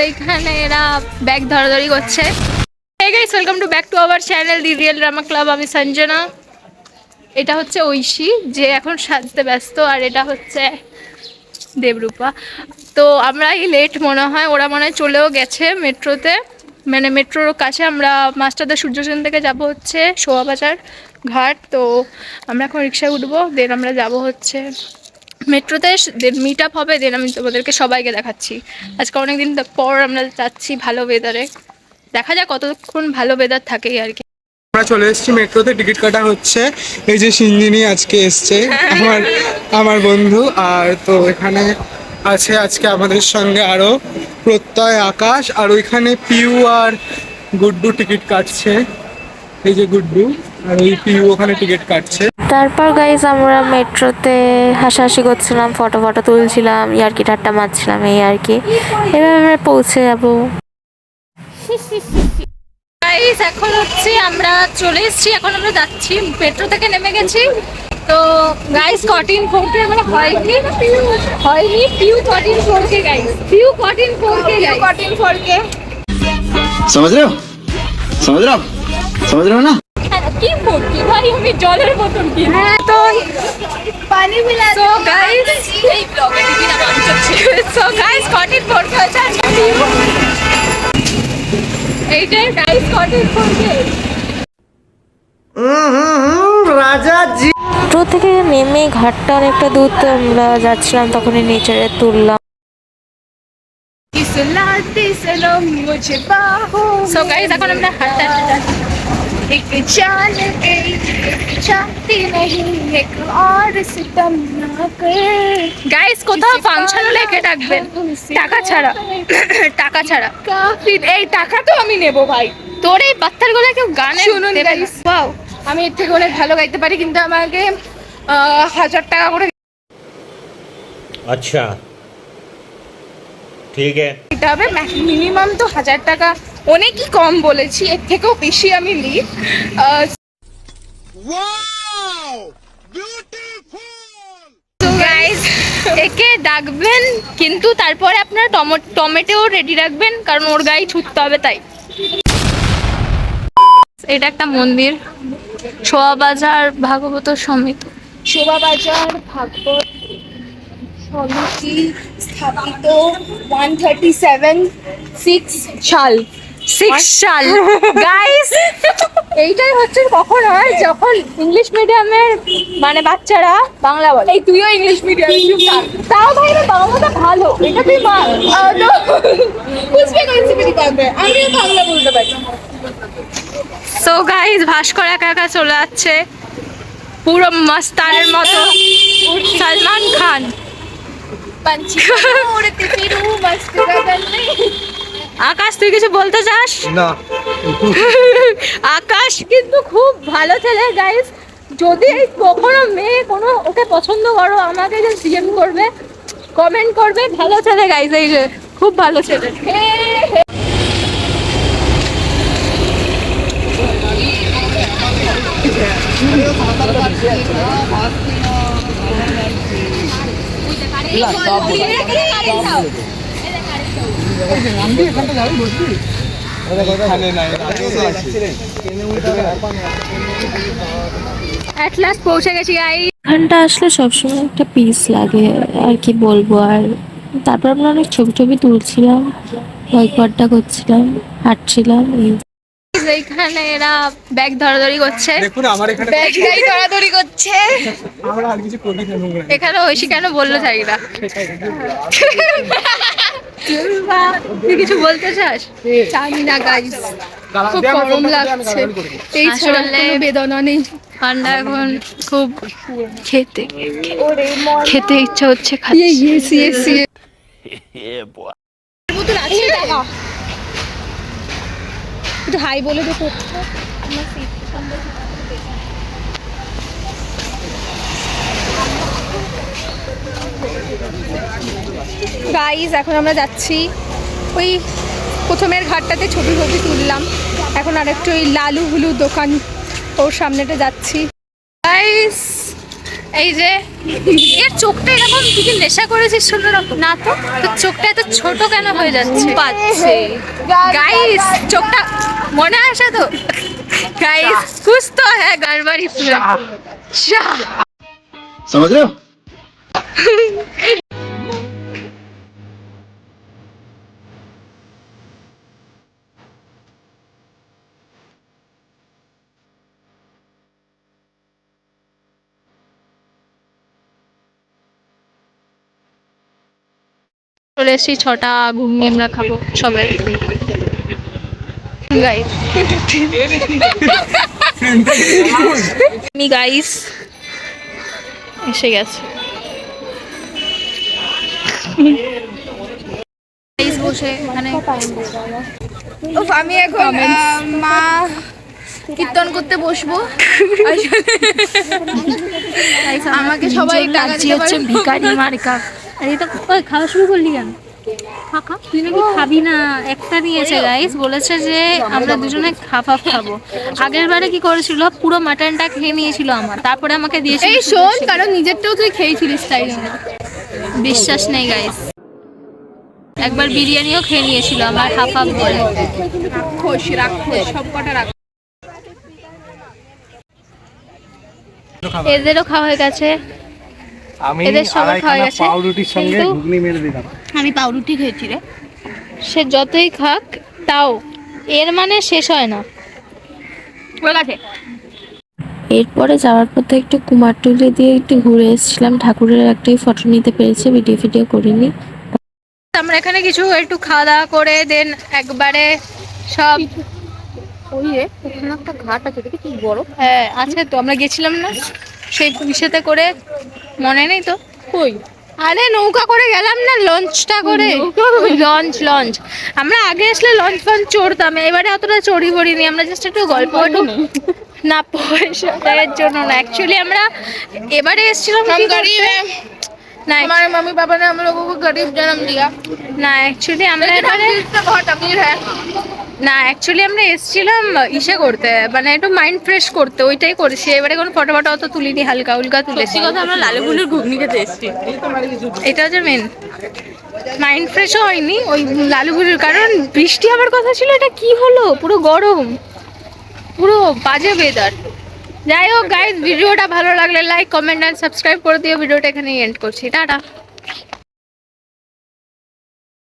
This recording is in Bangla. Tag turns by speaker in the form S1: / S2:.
S1: এইখানে এরা ব্যাগ ধরাধরি করছে। Hey guys, welcome to back to our channel The Real Drama Club. আমি সঞ্জনা, এটা হচ্ছে ঐশী যে এখন সাজতে ব্যস্ত, আর এটা হচ্ছে দেবরূপা। তো আমরাই লেট মনে হয়, ওরা মনে হয় চলেও গেছে মেট্রোতে, মানে মেট্রোর কাছে। আমরা মাস্টারদা সূর্যসেন থেকে যাব হচ্ছে শোয়াবাজার ঘাট। তো আমরা এখন রিক্সায় উঠবো, দেন আমরা যাব হচ্ছে মেট্রোতে, দেন মিট আপ হবে, দেন আমি তোমাদেরকে সবাইকে দেখাচ্ছি। আজকে অনেকদিন পর আমরা যাচ্ছি ভালো ওয়েদারে, দেখা যাক কতক্ষণ ভালো ওয়েদার থাকে আর কি।
S2: আমরা চলে এসেছি মেট্রোতে, টিকিট কাটা হচ্ছে। এই যে সিঞ্জিনি আজকে এসছে, আমার আমার বন্ধু। আর তো এখানে আছে আজকে আমাদের সঙ্গে আরো প্রত্যয়, আকাশ, আর ওইখানে পিউ আর গুড্ডু টিকিট কাটছে। এই যে গুড্ডু আর ওই পিউ ওখানে টিকিট কাটছে।
S3: তারপর গাইজ আমরা মেট্রোতে হাসাহাসি করছিলাম, ফটো তুলছিলাম, ইয়ার্কি ঠাট্টা মারছিলাম, এই আর কি। এবার আমরা পৌঁছে যাবো।
S1: গাইস এখন হচ্ছে আমরা চলে এসেছি, এখন আমরা যাচ্ছি, মেট্রো থেকে নেমে গেছি। তো গাইস কটিন 4K আমরা হয়নি pure cotton 4K guys, pure cotton 4K guys, cotton 4K
S4: समझ रहे हो समझ रहे हो ना।
S1: কি 4K ভাই, আমি জলের বোতল কি হ্যাঁ তো পানি মিলা। তো গাইস এই ব্লগে দিবি না মঞ্চ ছিল। সো গাইস কটিন 4K আছে, এইটাই গাইস কটিন 4K।
S4: राजा जी
S3: মেট্রো থেকে নেমে ঘাটটা অনেকটা দূর, তো আমরা যাচ্ছিলাম, তখনই নেচারে তুললাম।
S1: সো গাইস এখন আমরা হাঁটতে যাচ্ছি। एक चाल चाहती नहीं एक और सितम ना कर। গাইস কোথাও ফাংশন হলে কে ডাকবেন টাকা ছাড়া, টাকা ছাড়া। কাফির এই টাকা তো আমি নেব ভাই। তোর এই বাত্তার গলা কেউ গানে শুনুন গাইস। ওয়াও, আমি এর থেকে অনেক ভালো গাইতে পারি, কিন্তু আমাকে 1000 টাকা করে
S5: अच्छा ठीक है
S1: দিতে হবে। মিনিমাম তো 1000 টাকা, অনেকই কম বলেছি, এর থেকেও বেশি আমি নিই। তো গাইস একে ডাকবেন, কিন্তু তারপরে আপনার টমেটো রেডি রাখবেন, কারণ ওর গায়ে ছুটতে হবে তাই। এটা একটা মন্দির, শোয়াবাজার ভাগবত সমিতি, শোভাবাজার ভাগবত সমিতি স্থাপিত 137 সাল। গাইস এইটাই হচ্ছে কখন হয়, যখন ইংলিশ মিডিয়ামের মানে বাচ্চারা বাংলা বলে। এই তুইও ইংলিশ মিডিয়ামে, তাও ভাই না বাংলাটা ভালো, এটা তুই বুঝবে কনসেপ্ট পাবে, আমিও বাংলা বলতে পারি। সো গাইস ভাস্কর একা একা চলে যাচ্ছে পুরো মাস্তানের মতো, সালমান খান। আকাশ তুই কিছু বলতে চাস
S2: না?
S1: আকাশ কিন্তু খুব ভালো ছেলে গাইস, যদি কখনো মেয়ে কোনো ওকে পছন্দ করো আমাকে যে ডিএম করবে, কমেন্ট করবে, ভালো ছেলে গাইস, এই যে খুব ভালো ছেলে। এট লাস্ট পৌঁছে গেছি গাইস।
S3: এখানটা আসলে সবসময় একটা পিস লাগে, আর কি বলবো। আর তারপর আমরা অনেক ছবি তুলছিলাম, গল্প আড্ডা করছিলাম, হাঁটছিলাম।
S1: এইখানে এরা ব্যাগ ধরাধরি করছে,
S2: দেখুন আমার এখানে
S1: ব্যাগ ধরাধরি করছে।
S2: আমরা আর কিছু করি না।
S1: এখানে ঐশী কেন বললো জায়গা, তুই কিছু বলতে চাস? জানি না গাইস, খুব গরম লাগছে, এই ছাড়া কোনো বেদনা নেই। ঠান্ডা এখন খুব, খেতে ইচ্ছা হচ্ছে, খাচ্ছি। একটু হাই বলে দে। গাইস এখন আমরা যাচ্ছি ওই প্রথমের ঘাটটাতে, ছবি তুললাম, এখন আরেকটু ওই লালু হুলু দোকান ওর সামনেটা যাচ্ছি। গাইস এই যে এর চোখটা এরকম, তুই কি নেশা করেছিস ছোট রকম? না তো, তোর চোখটা এত ছোট কেন হয়ে যাচ্ছে? পাচ্ছে গাইস, চোখটা মনে আসে তো গাইস, कुछ तो है गड़बड़ी पूरा।
S4: समझ रहे हो
S1: চলে এসেছি, 6টা ঘুগনি আমরা খাবো সবাই গাইস। আমি গাইস এসে গেছে গাইস, বসে এখানে আমি এখন মা কীর্তন করতে বসবো। আমাকে সবাই টাকা দিতে পারে।
S3: ভিখারি মার্কা।
S5: আর এটা খাওয়া শুরু করলি কেন? খা, তুই নাকি খাবি না, একটা নিয়েছে গাইস, বলেছে যে আমরা দুজনে হাফ হাফ খাবো। আগের বারে কি করেছিল, পুরো মাটনটা খেয়ে নিয়েছিল আমার, তারপরে আমাকে দিয়েছিল।
S1: এই শোন, কারণ নিজেরটাও তুই খেয়েছিলিস তাই জন্য
S5: বিশ্বাস নেই গাইস। একবার বিরিয়ানিও খেয়ে নিয়েছিল আমার হাফ হাফ বলে।
S1: রাক্ষস সব কটা রাখ।
S5: এদেরও খাওয়া হয়ে গেছে,
S2: আমি
S5: এদের সবার খাওয়া গেছে,
S2: পাউরুটির সঙ্গে
S5: কিন্তু
S2: ঘুগনি মেরে দিলাম।
S5: আমি পাউরুটি খেয়েছি রে। সে যতই খাক তাও এর মানে শেষ হয় না।
S3: এরপরে যাওয়ার পথে একটু কুমারটুলি দিয়ে একটু ঘুরে এসেছিলাম, ঠাকুরের একটাই ফটো নিতে পেরেছি, ভিডিও করিনি।
S1: আমরা এখানে কিছু একটু খাওয়া দাওয়া করে দেন একবারে সব। ওই রে, ওখানে একটা ঘাট আছে, দেখি কি বড়। হ্যাঁ আছে তো, আমরা গেছিলাম না সেই ইসেতে করে, মনে নেই তো কই। আরে নৌকা করে গেলাম না, লঞ্চটা করে। লঞ্চ আমরা আগে আসলে লঞ্চ ফঞ্চ চড়তাম, এবারে অতটা চড়ি পড়িনি, আমরা জাস্ট একটু গল্প না, পয়সা এর জন্য না, অ্যাকচুয়ালি আমরা এবারে এসেছিলাম না, हमारे मम्मी पापा ने हम लोगों को गरीब जन्म दिया না, অ্যাকচুয়ালি আমরা এবারে बहुत अमीर है না, অ্যাকচুয়ালি আমরা এসেছিলাম ইসে করতে, মানে একটু মাইন্ড ফ্রেশ করতে, ওইটাই করেছি। এবারে কোনো ফটো ফটো অত তুলিনি, হালকা উল্কা তুলেছি।
S5: কথা, আমরা লালুগুলির ঘুগনি খেতে এসেছি।
S1: এটা হচ্ছে মেন, মাইন্ড ফ্রেশও হয়নি ওই লালুগুলির, কারণ বৃষ্টি হওয়ার কথা ছিল, এটা কি হলো, পুরো গরম, পুরো বাজে ওয়েদার। যাই হোক গাইস, ভিডিওটা ভালো লাগলে লাইক কমেন্ট আর সাবস্ক্রাইব করে দিও। ভিডিওটা এখানেই এন্ড করছি, টাটা।